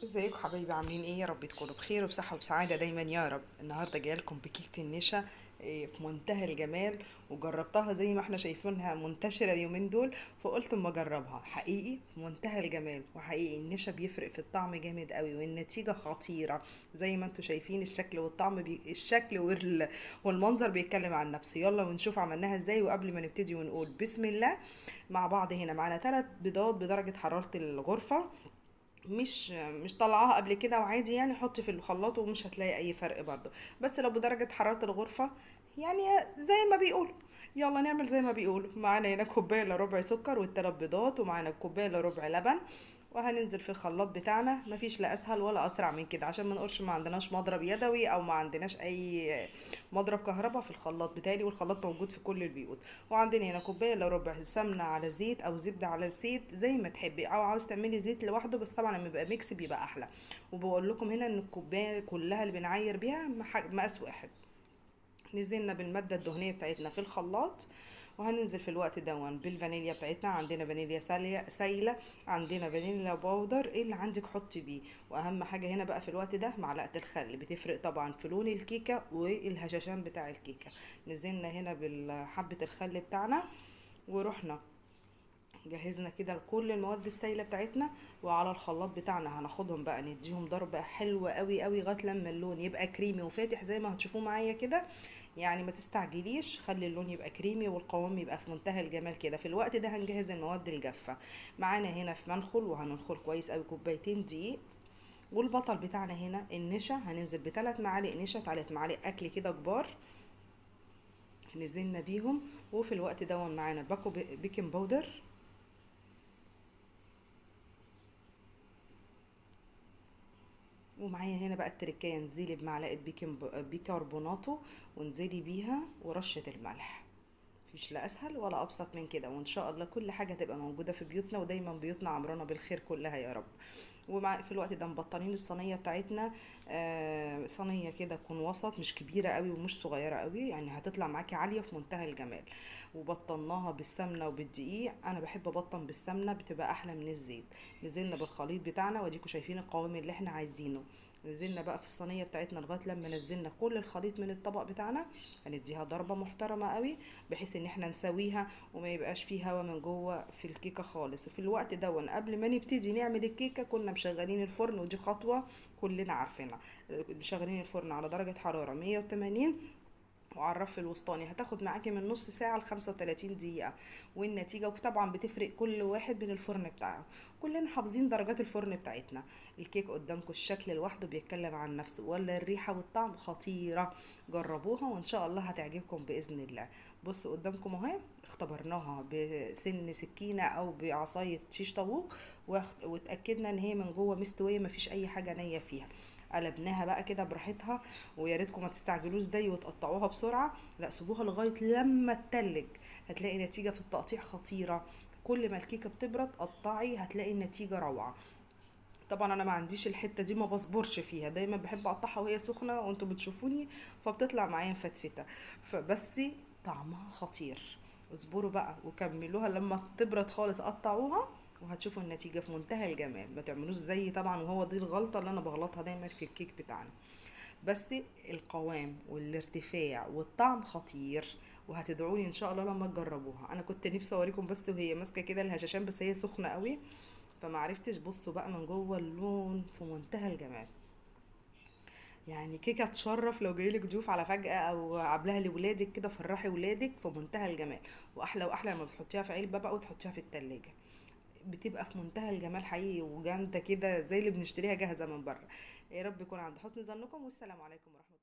ازيكم حبايبي؟ عاملين ايه؟ يا رب تكونوا بخير وبصحة وبسعادة دايما يا رب. النهاردة جايه لكم بكيكة النشا، في منتهى الجمال. وجربتها زي ما احنا شايفينها منتشرة اليومين دول، فقلت اما اجربها. حقيقي في منتهى الجمال، وحقيقي النشا بيفرق في الطعم جامد قوي، والنتيجة خطيرة. زي ما انتم شايفين الشكل والطعم الشكل والمنظر بيتكلم عن نفسه. يلا ونشوف عملناها ازاي. وقبل ما نبتدي ونقول بسم الله مع بعض، هنا معانا 3 بيضات بدرجة حرارة الغرفة. مش طلعاها قبل كده، وعادي يعني حطي في الخلاط ومش هتلاقي اي فرق برضو. بس لو بدرجة حرارة الغرفة يعني زي ما بيقولوا. يلا نعمل زي ما بيقولوا. معانا هنا كوباية الا ربع سكر والتلات بيضات، ومعانا كوباية الا ربع لبن. وهننزل في الخلاط بتاعنا. مفيش لا اسهل ولا اسرع من كده، عشان ما نقولش ما عندناش مضرب يدوي او ما عندناش اي مضرب كهرباء في الخلاط بتاعي، والخلاط موجود في كل البيوت. وعندنا هنا كوبايه الا ربع سمنه على زيت او زبده على زيت زي ما تحبي، او عاوز تعملي زيت لوحده، بس طبعا لما يبقى ميكس بيبقى احلى. وبقول لكم هنا ان الكوبايه كلها اللي بنعاير بيها مقاس واحد. نزلنا بالمادة الدهنية بتاعتنا في الخلاط. وهننزل في الوقت دون بالفانيليا بتاعتنا. عندنا فانيليا سايلة، عندنا فانيليا باودر، ايه اللي عندك حطي بيه. واهم حاجة هنا بقى في الوقت ده معلقة الخل، بتفرق طبعا في لون الكيكة والهشاشان بتاع الكيكة. نزلنا هنا بالحبة الخل بتاعنا، ورحنا جهزنا كده كل المواد السائله بتاعتنا. وعلى الخلاط بتاعنا هناخدهم بقى نديهم ضربه حلوه قوي قوي لغايه لما اللون يبقى كريمي وفاتح زي ما هتشوفوه معايا كده. يعني ما تستعجليش، خلي اللون يبقى كريمي والقوام يبقى في منتهى الجمال كده. في الوقت ده هنجهز المواد الجافه. معانا هنا في منخل، وهننخل كويس قوي كوبايتين دقيق. والبطل بتاعنا هنا النشا، هننزل بثلاث معالق نشا، 3 معالق اكل كده كبار نزلنا بيهم. وفي الوقت ده معانا باكو بيكنج باودر. ومعايا هنا بقى التركية، انزلي بمعلقة بيكربوناتو، وانزلي بيها ورشة الملح. مفيش لا اسهل ولا ابسط من كده. وان شاء الله كل حاجه تبقى موجوده في بيوتنا، ودايما بيوتنا عمرنا بالخير كلها يا رب. ومع في الوقت ده مبطنين الصينيه بتاعتنا. صينيه كده تكون وسط، مش كبيره قوي ومش صغيره قوي، يعني هتطلع معاكي عاليه في منتهى الجمال. وبطناها بالسمنه وبالدقيق. انا بحب ابطن بالسمنه، بتبقى احلى من الزيت. نزلنا بالخليط بتاعنا، واديكوا شايفين القوام اللي احنا عايزينه. نزلنا بقى في الصينيه بتاعتنا لغايه لما نزلنا كل الخليط من الطبق بتاعنا. هنديها ضربه محترمه قوي، بحيث ان احنا نسويها وما يبقاش فيه هوا من جوه في الكيكه خالص. في الوقت ده قبل ما نبتدي نعمل الكيكه كنا مشغلين الفرن، ودي خطوه كلنا عارفينها. مشغلين الفرن على درجه حراره 180، وعلى الرف الوسطاني. هتاخد معاكي من نص ساعة ل35 دقيقة. والنتيجة وطبعا بتفرق كل واحد من الفرن بتاعه. كلنا حافظين درجات الفرن بتاعتنا. الكيك قدامكم الشكل لوحده بيتكلم عن نفسه، ولا الريحة والطعم خطيرة. جربوها وان شاء الله هتعجبكم بإذن الله. بصوا قدامكم اهي، اختبرناها بسن سكينة او بعصاية شيش طاووق، واتأكدنا ان هي من جوه مستوية، مفيش اي حاجة نية فيها. قلبناها بقى كده براحتها. ويا ريتكم ما تستعجلوش زي وتقطعوها بسرعه، لا سيبوها لغايه لما تتلج. هتلاقي نتيجه في التقطيع خطيره. كل ما الكيكه بتبرد قطعي، هتلاقي النتيجه روعه. طبعا انا ما عنديش الحته دي، ما بصبرش فيها، دايما بحب اقطعها وهي سخنه وانتوا بتشوفوني، فبتطلع معايا مفتفته. فبس طعمها خطير. اصبروا بقى وكملوها لما تبرد خالص، قطعوها وهتشوفوا النتيجة في منتهى الجمال. ما تعملوش زي طبعا، وهو دي الغلطة اللي انا بغلطها دايما في الكيك بتاعنا. بس القوام والارتفاع والطعم خطير. وهتدعوني ان شاء الله لما تجربوها. انا كنت نفسي اوريكم بس وهي ماسكه كده الهشاشان، بس هي سخنه قوي فما عرفتش. بصوا بقى من جوه اللون في منتهى الجمال. يعني كيكه تشرف لو جايلك ضيوف على فجأة، او عاملاها لولادك كده، فرحي ولادك في منتهى الجمال. واحلى واحلى لما بتحطيها في علبه بقى وتحطيها في التلاجة، بتبقى في منتهى الجمال حقيقي، وجامده كده زي اللي بنشتريها جاهزه من بره. يا رب يكون عند حسن ظنكم، والسلام عليكم ورحمه الله.